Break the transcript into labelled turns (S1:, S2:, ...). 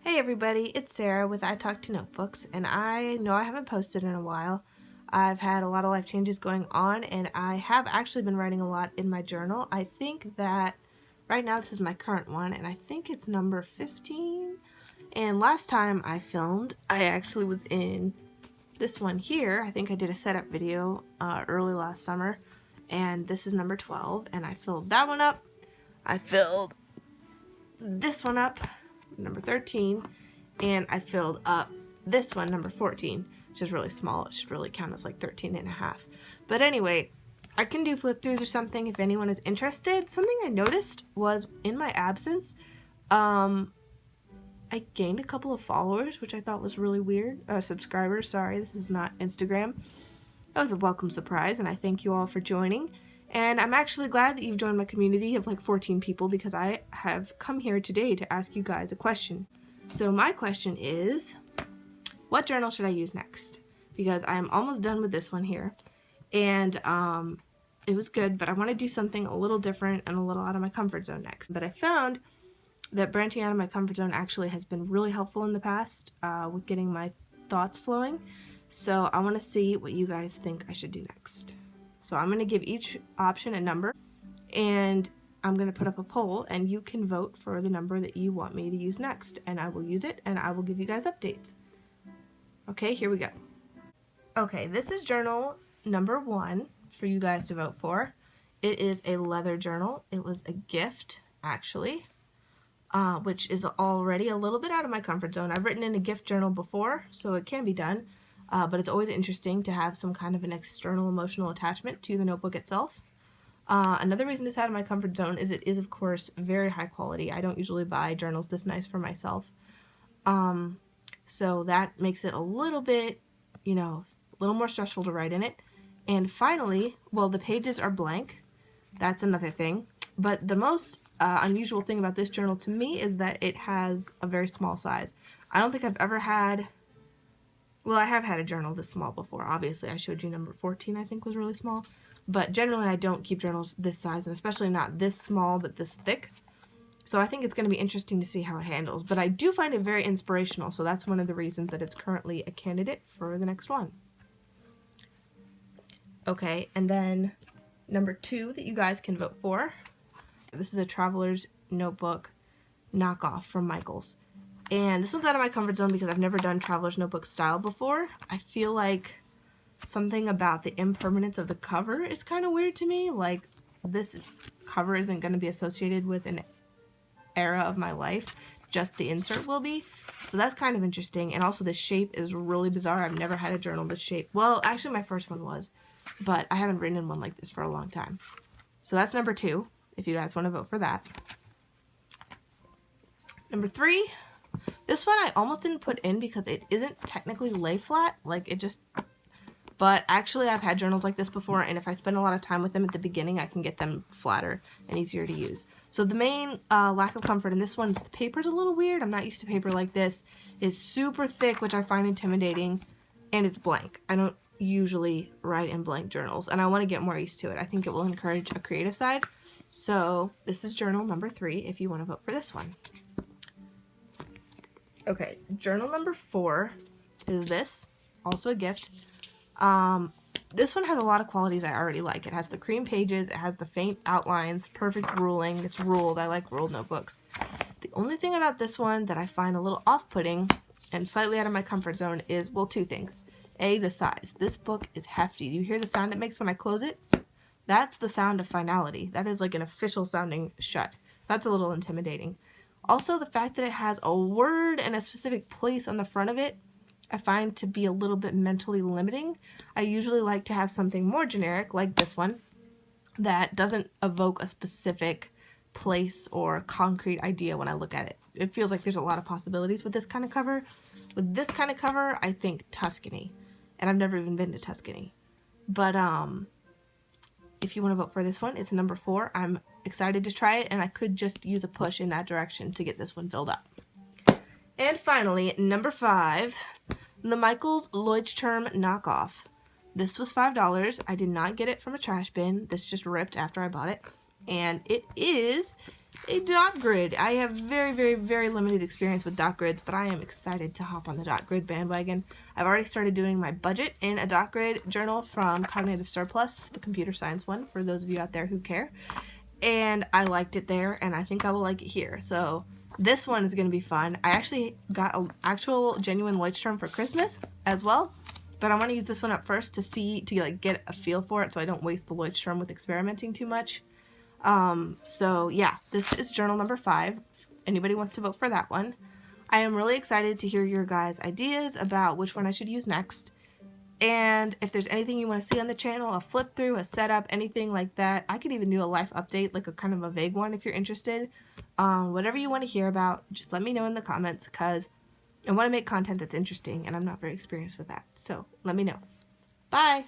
S1: Hey everybody, it's Sarah with I Talk to Notebooks, and I know I haven't posted in a while. I've had a lot of life changes going on, and I have actually been writing a lot in my journal. I think that right now this is my current one, and I think it's number 15. And last time I filmed, I actually was in this one here. I think I did a setup video early last summer, and this is number 12, and I filled that one up. I filled this one up, number 13, and I filled up this one, number 14, which is really small. It should really count as like 13 and a half. But anyway, I can do flip throughs or something if anyone is interested. Something I noticed was in my absence, I gained a couple of followers, which I thought was really weird. Subscribers, sorry, this is not Instagram. That was a welcome surprise, and I thank you all for joining. And I'm actually glad that you've joined my community of like 14 people because I have come here today to ask you guys a question. So my question is, what journal should I use next? Because I am almost done with this one here. And it was good, but I want to do something a little different and a little out of my comfort zone next. But I found that branching out of my comfort zone actually has been really helpful in the past with getting my thoughts flowing. So I want to see what you guys think I should do next. So I'm going to give each option a number, and I'm going to put up a poll, and you can vote for the number that you want me to use next, and I will use it, and I will give you guys updates. Okay, here we go. Okay, this is journal number 1 for you guys to vote for. It is a leather journal. It was a gift, actually, which is already a little bit out of my comfort zone. I've written in a gift journal before, so it can be done. But it's always interesting to have some kind of an external emotional attachment to the notebook itself. Another reason it's out of my comfort zone is it is, of course, very high quality. I don't usually buy journals this nice for myself. So that makes it a little bit, a little more stressful to write in it. And finally, well, the pages are blank. That's another thing. But the most unusual thing about this journal to me is that it has a very small size. I don't think I've ever had... Well, I have had a journal this small before. Obviously, I showed you number 14, I think, was really small. But generally, I don't keep journals this size, and especially not this small, but this thick. So I think it's going to be interesting to see how it handles. But I do find it very inspirational, so that's one of the reasons that it's currently a candidate for the next one. Okay, and then number 2 that you guys can vote for. This is a Traveler's Notebook knockoff from Michaels. And this one's out of my comfort zone because I've never done Traveler's Notebook style before. I feel like something about the impermanence of the cover is kind of weird to me. Like, this cover isn't going to be associated with an era of my life. Just the insert will be. So that's kind of interesting. And also the shape is really bizarre. I've never had a journal this shape. Well, actually my first one was. But I haven't written in one like this for a long time. So that's number 2, if you guys want to vote for that. Number 3. This one I almost didn't put in because it isn't technically lay flat, like it just, but actually I've had journals like this before, and if I spend a lot of time with them at the beginning, I can get them flatter and easier to use. So the main lack of comfort in this one is the paper's a little weird. I'm not used to paper like this. It's super thick, which I find intimidating, and it's blank. I don't usually write in blank journals, and I want to get more used to it. I think it will encourage a creative side. So this is journal number 3 if you want to vote for this one. Okay, journal number 4 is this, also a gift. This one has a lot of qualities I already like. It has the cream pages, it has the faint outlines, perfect ruling, it's ruled. I like ruled notebooks. The only thing about this one that I find a little off-putting and slightly out of my comfort zone is, well, 2 things. A, the size. This book is hefty. Do you hear the sound it makes when I close it? That's the sound of finality. That is like an official sounding shut. That's a little intimidating. Also, the fact that it has a word and a specific place on the front of it, I find to be a little bit mentally limiting. I usually like to have something more generic, like this one, that doesn't evoke a specific place or concrete idea when I look at it. It feels like there's a lot of possibilities with this kind of cover. With this kind of cover, I think Tuscany. And I've never even been to Tuscany. But, if you want to vote for this one, it's number 4. I'm excited to try it, and I could just use a push in that direction to get this one filled up. And finally, number 5, the Michaels Leuchtturm knockoff. This was $5. I did not get it from a trash bin. This just ripped after I bought it. and it is a dot grid. I have very limited experience with dot grids, but I am excited to hop on the dot grid bandwagon. I've already started doing my budget in a dot grid journal from Cognitive Surplus, the computer science one, for those of you out there who care. And I liked it there, and I think I will like it here. So this one is going to be fun. I actually got an actual genuine Leuchtturm for Christmas as well, but I want to use this one up first to like get a feel for it so I don't waste the Leuchtturm with experimenting too much. So yeah, this is journal number 5. Anybody wants to vote for that one. I am really excited to hear your guys' ideas about which one I should use next. And if there's anything you want to see on the channel, a flip through, a setup, anything like that, I could even do a life update, like a kind of a vague one if you're interested. Whatever you want to hear about, just let me know in the comments, because I want to make content that's interesting and I'm not very experienced with that. So let me know. Bye!